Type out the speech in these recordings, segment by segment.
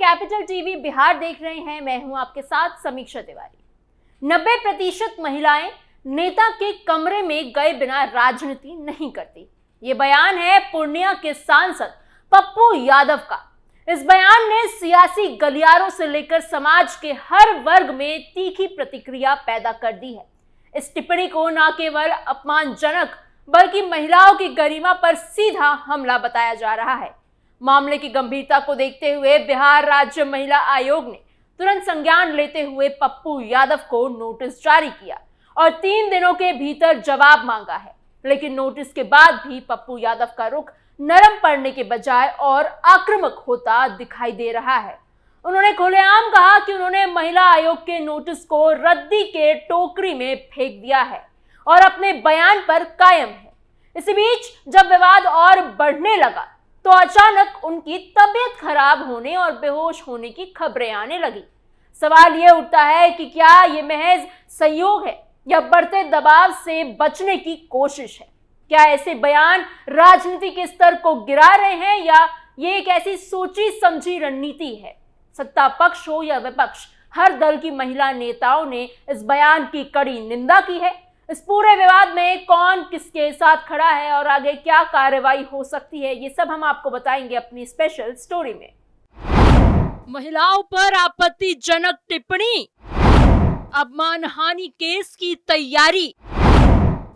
Capital TV Bihar देख रहे हैं। मैं हूं आपके साथ समीक्षा तिवारी। 90% महिलाएं नेता के कमरे में गए बिना राजनीति नहीं करती। ये बयान है पूर्णिया के सांसद पप्पू यादव का। इस बयान ने सियासी गलियारों से लेकर समाज के हर वर्ग में तीखी प्रतिक्रिया पैदा कर दी है। इस टिप्पणी को न केवल अपमानजनक बल्कि महिलाओं की गरिमा पर सीधा हमला बताया जा रहा है। मामले की गंभीरता को देखते हुए बिहार राज्य महिला आयोग ने तुरंत संज्ञान लेते हुए पप्पू यादव को नोटिस जारी किया और 3 दिनों के भीतर जवाब मांगा है। लेकिन नोटिस के बाद भी पप्पू यादव का रुख नरम पड़ने के बजाय और आक्रामक होता दिखाई दे रहा है। उन्होंने खुलेआम कहा कि उन्होंने महिला आयोग के नोटिस को रद्दी के टोकरी में फेंक दिया है और अपने बयान पर कायम है। इसी बीच जब विवाद और बढ़ने लगा तो अचानक उनकी तबीयत खराब होने और बेहोश होने की खबरें आने लगी। सवाल यह उठता है कि क्या ये महज संयोग है या बढ़ते दबाव से बचने की कोशिश है? क्या ऐसे बयान राजनीति के स्तर को गिरा रहे हैं या ये एक ऐसी सोची समझी रणनीति है? सत्ता पक्ष हो या विपक्ष, हर दल की महिला नेताओं ने इस बयान की कड़ी निंदा की है। इस पूरे विवाद में कौन किसके साथ खड़ा है और आगे क्या कार्रवाई हो सकती है, ये सब हम आपको बताएंगे अपनी स्पेशल स्टोरी में। महिलाओं पर आपत्तिजनक टिप्पणी, अब मानहानि केस की तैयारी,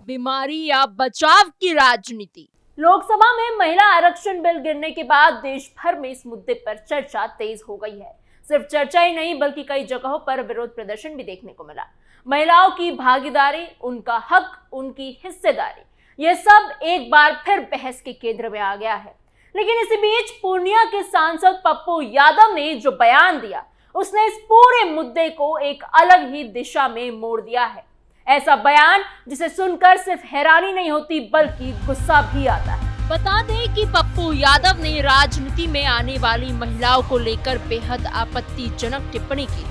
बीमारी या बचाव की राजनीति। लोकसभा में महिला आरक्षण बिल गिरने के बाद देश भर में इस मुद्दे पर चर्चा तेज हो गई है। सिर्फ चर्चा ही नहीं बल्कि कई जगहों पर विरोध प्रदर्शन भी देखने को मिला। महिलाओं की भागीदारी, उनका हक, उनकी हिस्सेदारी, ये सब एक बार फिर बहस के केंद्र में आ गया है। लेकिन इसी बीच पूर्णिया के सांसद पप्पू यादव ने जो बयान दिया, उसने इस पूरे मुद्दे को एक अलग ही दिशा में मोड़ दिया है। ऐसा बयान जिसे सुनकर सिर्फ हैरानी नहीं होती बल्कि गुस्सा भी आता है। बता दें कि पप्पू यादव ने राजनीति में आने वाली महिलाओं को लेकर बेहद आपत्तिजनक टिप्पणी की थी।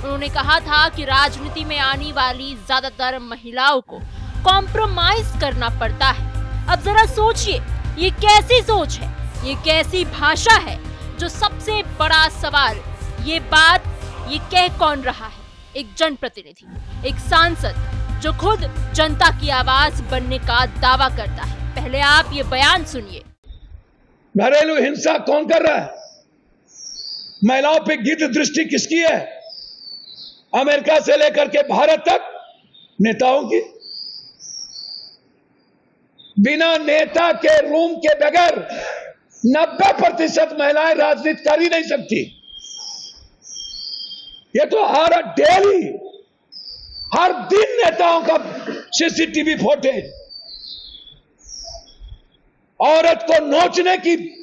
उन्होंने कहा था कि राजनीति में आने वाली ज्यादातर महिलाओं को कॉम्प्रोमाइज करना पड़ता है। अब जरा सोचिए, ये कैसी सोच है, ये कैसी भाषा है? जो सबसे बड़ा सवाल, ये बात ये कह कौन रहा है? एक जनप्रतिनिधि, एक सांसद जो खुद जनता की आवाज बनने का दावा करता है। पहले आप ये बयान सुनिए। घरेलू हिंसा कौन कर रहा है? महिलाओं पे गिद्ध दृष्टि किसकी है? अमेरिका से लेकर के भारत तक नेताओं की। बिना नेता के रूम के बगैर 90% महिलाएं राजनीति कर ही नहीं सकती। ये तो हर दिन नेताओं का सीसीटीवी फुटेज औरत को नोचने की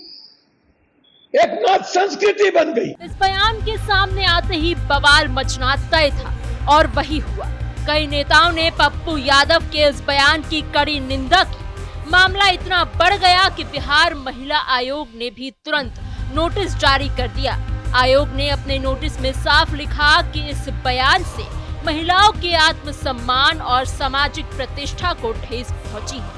एक नई संस्कृति बन गई। इस बयान के सामने आते ही बवाल मचना तय था और वही हुआ। कई नेताओं ने पप्पू यादव के इस बयान की कड़ी निंदा की। मामला इतना बढ़ गया कि बिहार महिला आयोग ने भी तुरंत नोटिस जारी कर दिया। आयोग ने अपने नोटिस में साफ लिखा कि इस बयान से महिलाओं के आत्मसम्मान और सामाजिक प्रतिष्ठा को ठेस पहुंची है।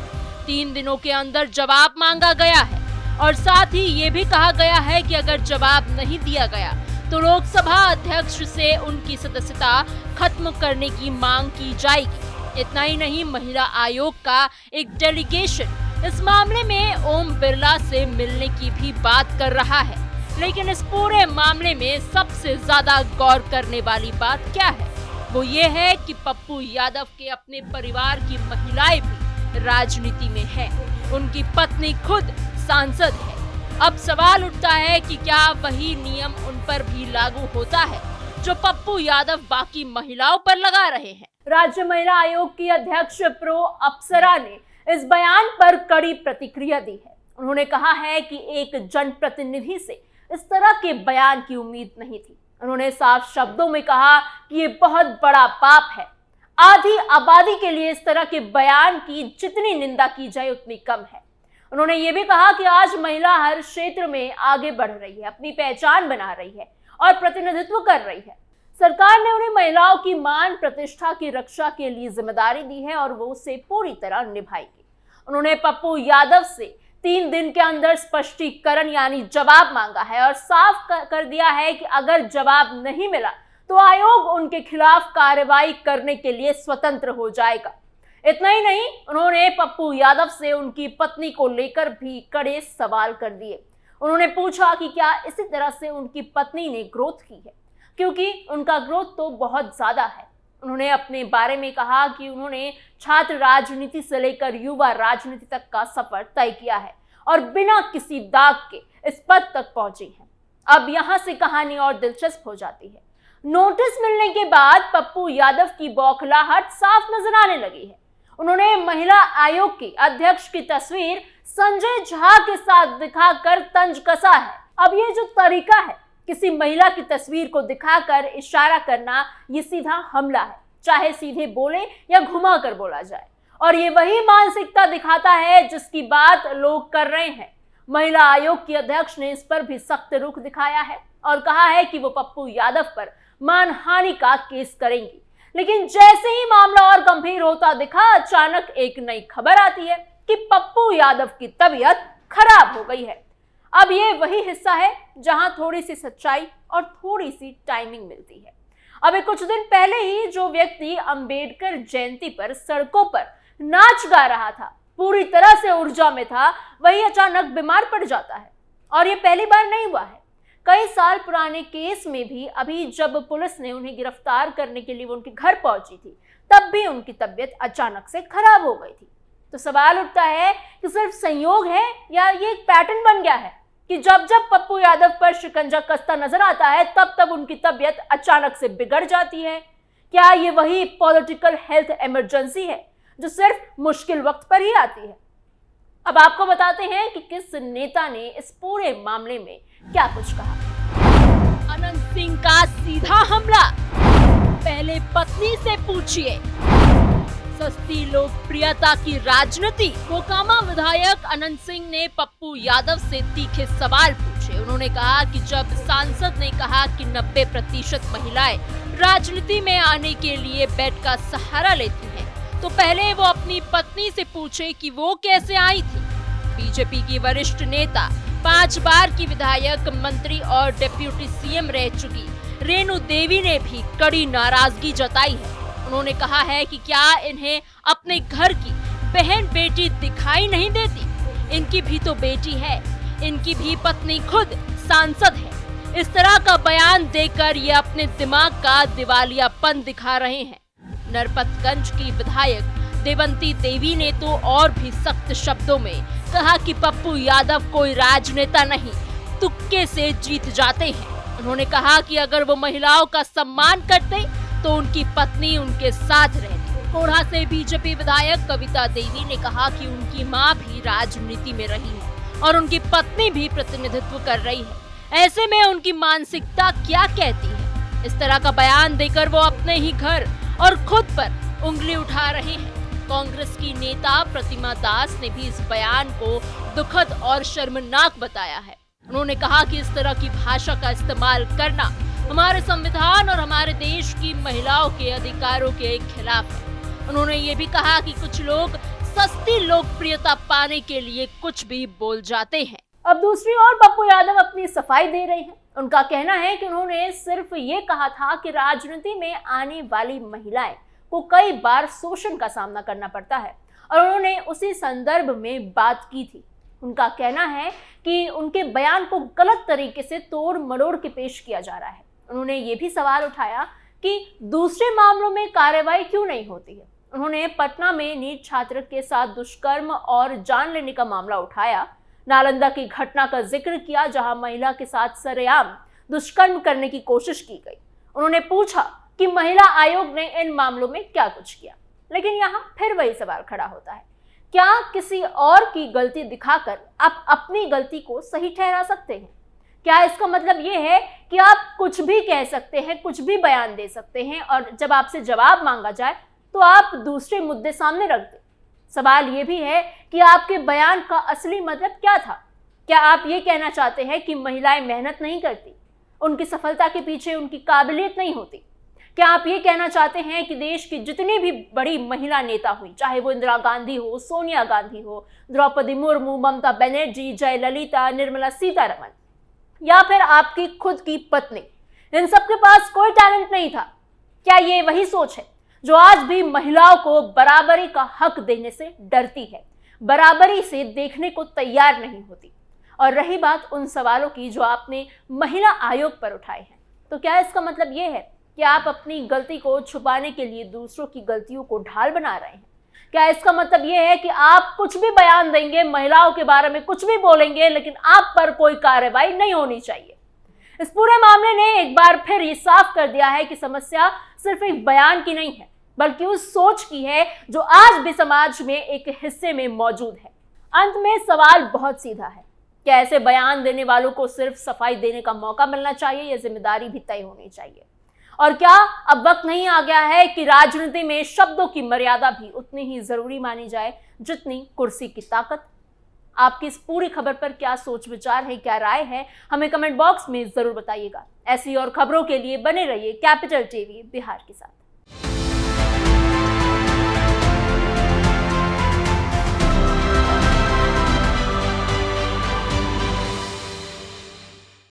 3 दिनों के अंदर जवाब मांगा गया है और साथ ही ये भी कहा गया है कि अगर जवाब नहीं दिया गया तो लोकसभा अध्यक्ष से उनकी सदस्यता खत्म करने की मांग की जाएगी। इतना ही नहीं, महिला आयोग का एक डेलीगेशन इस मामले में ओम बिरला से मिलने की भी बात कर रहा है। लेकिन इस पूरे मामले में सबसे ज्यादा गौर करने वाली बात क्या है? वो ये है कि पप्पू यादव के अपने परिवार की महिलाएं भी राजनीति में हैं। उनकी पत्नी खुद सांसद है। अब सवाल उठता है कि क्या वही नियम उन पर भी लागू होता है जो पप्पू यादव बाकी महिलाओं पर लगा रहे हैं? राज्य महिला आयोग की अध्यक्ष प्रो अप्सरा ने इस बयान पर कड़ी प्रतिक्रिया दी है। उन्होंने कहा है कि एक जनप्रतिनिधि से इस तरह के बयान की उम्मीद नहीं थी। उन्होंने साफ शब्दों में कहा कि ये बहुत बड़ा पाप है। आधी आबादी के लिए इस तरह के बयान की जितनी निंदा की जाए उतनी कम है। उन्होंने ये भी कहा कि आज महिला हर क्षेत्र में आगे बढ़ रही है, अपनी पहचान बना रही है और प्रतिनिधित्व कर रही है। सरकार ने उन्हें महिलाओं की मान प्रतिष्ठा की रक्षा के लिए जिम्मेदारी दी है और वो उसे पूरी तरह निभाएगी। उन्होंने पप्पू यादव से 3 दिन के अंदर स्पष्टीकरण यानी जवाब मांगा है और साफ कर दिया है कि अगर जवाब नहीं मिला तो आयोग उनके खिलाफ कार्रवाई करने के लिए स्वतंत्र हो जाएगा। इतना ही नहीं, उन्होंने पप्पू यादव से उनकी पत्नी को लेकर भी कड़े सवाल कर दिए। उन्होंने पूछा कि क्या इसी तरह से उनकी पत्नी ने ग्रोथ की है, क्योंकि उनका ग्रोथ तो बहुत ज्यादा है। उन्होंने अपने बारे में कहा कि उन्होंने छात्र राजनीति से लेकर युवा राजनीति तक का सफर तय किया है और बिना किसी दाग के इस पद तक पहुंची हैं। अब यहां से कहानी और दिलचस्प हो जाती है। नोटिस मिलने के बाद पप्पू यादव की बौखलाहट साफ नजर आने लगी है। उन्होंने महिला आयोग के अध्यक्ष की तस्वीर संजय झा के साथ दिखाकर तंज कसा है। अब ये जो तरीका है किसी महिला की तस्वीर को दिखाकर इशारा करना, ये सीधा हमला है, चाहे सीधे बोले या घुमा कर बोला जाए। और ये वही मानसिकता दिखाता है जिसकी बात लोग कर रहे हैं। महिला आयोग की अध्यक्ष ने इस पर भी सख्त रुख दिखाया है और कहा है कि वो पप्पू यादव पर मानहानि का केस करेंगी। लेकिन जैसे ही मामला और गंभीर होता दिखा, अचानक एक नई खबर आती है कि पप्पू यादव की तबीयत खराब हो गई है। अब ये वही हिस्सा है जहां थोड़ी सी सच्चाई और थोड़ी सी टाइमिंग मिलती है। अभी कुछ दिन पहले ही जो व्यक्ति अंबेडकर जयंती पर सड़कों पर नाच गा रहा था, पूरी तरह से ऊर्जा में था, वही अचानक बीमार पड़ जाता है। और ये पहली बार नहीं हुआ है। कई साल पुराने केस में भी अभी जब पुलिस ने उन्हें गिरफ्तार करने के लिए वो उनके घर पहुंची थी, तब भी उनकी तबीयत अचानक से खराब हो गई थी। तो सवाल उठता है कि सिर्फ संयोग है या ये एक पैटर्न बन गया है कि जब जब पप्पू यादव पर शिकंजा कसता नजर आता है तब तब उनकी तबीयत अचानक से बिगड़ जाती है। क्या ये वही पॉलिटिकल हेल्थ इमरजेंसी है जो सिर्फ मुश्किल वक्त पर ही आती है? अब आपको बताते हैं कि किस नेता ने इस पूरे मामले में क्या कुछ कहा। अनंत सिंह का सीधा हमला, पहले पत्नी से पूछिए। सस्ती लोकप्रियता की राजनीति। कोकामा विधायक अनंत सिंह ने पप्पू यादव से तीखे सवाल पूछे। उन्होंने कहा कि जब सांसद ने कहा कि 90% महिलाएं राजनीति में आने के लिए बेड का सहारा लेती हैं, तो पहले वो अपनी पत्नी से पूछे कि वो कैसे आई थी। बीजेपी की वरिष्ठ नेता, 5 बार की विधायक, मंत्री और डिप्टी सीएम रह चुकी रेणु देवी ने भी कड़ी नाराजगी जताई है। उन्होंने कहा है कि क्या इन्हें अपने घर की बहन बेटी दिखाई नहीं देती? इनकी भी तो बेटी है, इनकी भी पत्नी खुद सांसद है। इस तरह का बयान देकर ये अपने दिमाग का दिवालियापन दिखा रहे हैं। नरपतगंज की विधायक देवंती देवी ने तो और भी सख्त शब्दों में कहा कि पप्पू यादव कोई राजनेता नहीं, तुक्के से जीत जाते हैं। उन्होंने कहा कि अगर वो महिलाओं का सम्मान करते तो उनकी पत्नी उनके साथ रहती। कोढ़ा से बीजेपी विधायक कविता देवी ने कहा कि उनकी मां भी राजनीति में रही है और उनकी पत्नी भी प्रतिनिधित्व कर रही है। ऐसे में उनकी मानसिकता क्या कहती है? इस तरह का बयान देकर वो अपने ही घर और खुद पर उंगली उठा रहे हैं। कांग्रेस की नेता प्रतिमा दास ने भी इस बयान को दुखद और शर्मनाक बताया है। उन्होंने कहा कि इस तरह की भाषा का इस्तेमाल करना हमारे संविधान और हमारे देश की महिलाओं के अधिकारों के खिलाफ है। उन्होंने ये भी कहा कि कुछ लोग सस्ती लोकप्रियता पाने के लिए कुछ भी बोल जाते हैं। अब दूसरी ओर पप्पू यादव अपनी सफाई दे रहे हैं। उनका कहना है कि उन्होंने सिर्फ ये कहा था कि राजनीति में आने वाली महिलाएं को कई बार शोषण का सामना करना पड़ता है और उन्होंने उसी संदर्भ में बात की थी। उनका कहना है कि उनके बयान को गलत तरीके से तोड़ मरोड़ के पेश किया जा रहा है। उन्होंने ये भी सवाल उठाया कि दूसरे मामलों में कार्रवाई क्यों नहीं होती है। उन्होंने पटना में नीट छात्र के साथ दुष्कर्म और जान लेने का मामला उठाया, नालंदा की घटना का जिक्र किया जहां महिला के साथ सरेआम दुष्कर्म करने की कोशिश की गई। उन्होंने पूछा कि महिला आयोग ने इन मामलों में क्या कुछ किया। लेकिन यहाँ फिर वही सवाल खड़ा होता है, क्या किसी और की गलती दिखाकर आप अपनी गलती को सही ठहरा सकते हैं? क्या इसका मतलब ये है कि आप कुछ भी कह सकते हैं, कुछ भी बयान दे सकते हैं और जब आपसे जवाब मांगा जाए तो आप दूसरे मुद्दे सामने रख दें? सवाल ये भी है कि आपके बयान का असली मतलब क्या था? क्या आप ये कहना चाहते हैं कि महिलाएं मेहनत नहीं करती, उनकी सफलता के पीछे उनकी काबिलियत नहीं होती? क्या आप ये कहना चाहते हैं कि देश की जितनी भी बड़ी महिला नेता हुई, चाहे वो इंदिरा गांधी हो, सोनिया गांधी हो, द्रौपदी मुर्मू, ममता बनर्जी, जयललिता, निर्मला सीतारमण या फिर आपकी खुद की पत्नी, इन सबके पास कोई टैलेंट नहीं था? क्या ये वही सोच है जो आज भी महिलाओं को बराबरी का हक देने से डरती है, बराबरी से देखने को तैयार नहीं होती? और रही बात उन सवालों की जो आपने महिला आयोग पर उठाए हैं, तो क्या इसका मतलब ये है कि आप अपनी गलती को छुपाने के लिए दूसरों की गलतियों को ढाल बना रहे हैं? क्या इसका मतलब ये है कि आप कुछ भी बयान देंगे, महिलाओं के बारे में कुछ भी बोलेंगे, लेकिन आप पर कोई कार्रवाई नहीं होनी चाहिए? इस पूरे मामले ने एक बार फिर ये साफ कर दिया है कि समस्या सिर्फ एक बयान की नहीं है, बल्कि उस सोच की है जो आज भी समाज में एक हिस्से में मौजूद है। अंत में सवाल बहुत सीधा है, क्या ऐसे बयान देने वालों को सिर्फ सफाई देने का मौका मिलना चाहिए या जिम्मेदारी भी तय होनी चाहिए? और क्या अब वक्त नहीं आ गया है कि राजनीति में शब्दों की मर्यादा भी उतनी ही जरूरी मानी जाए जितनी कुर्सी की ताकत? आपकी इस पूरी खबर पर क्या सोच विचार है, क्या राय है, हमें कमेंट बॉक्स में जरूर बताइएगा। ऐसी और खबरों के लिए बने रहिए कैपिटल टीवी बिहार के साथ।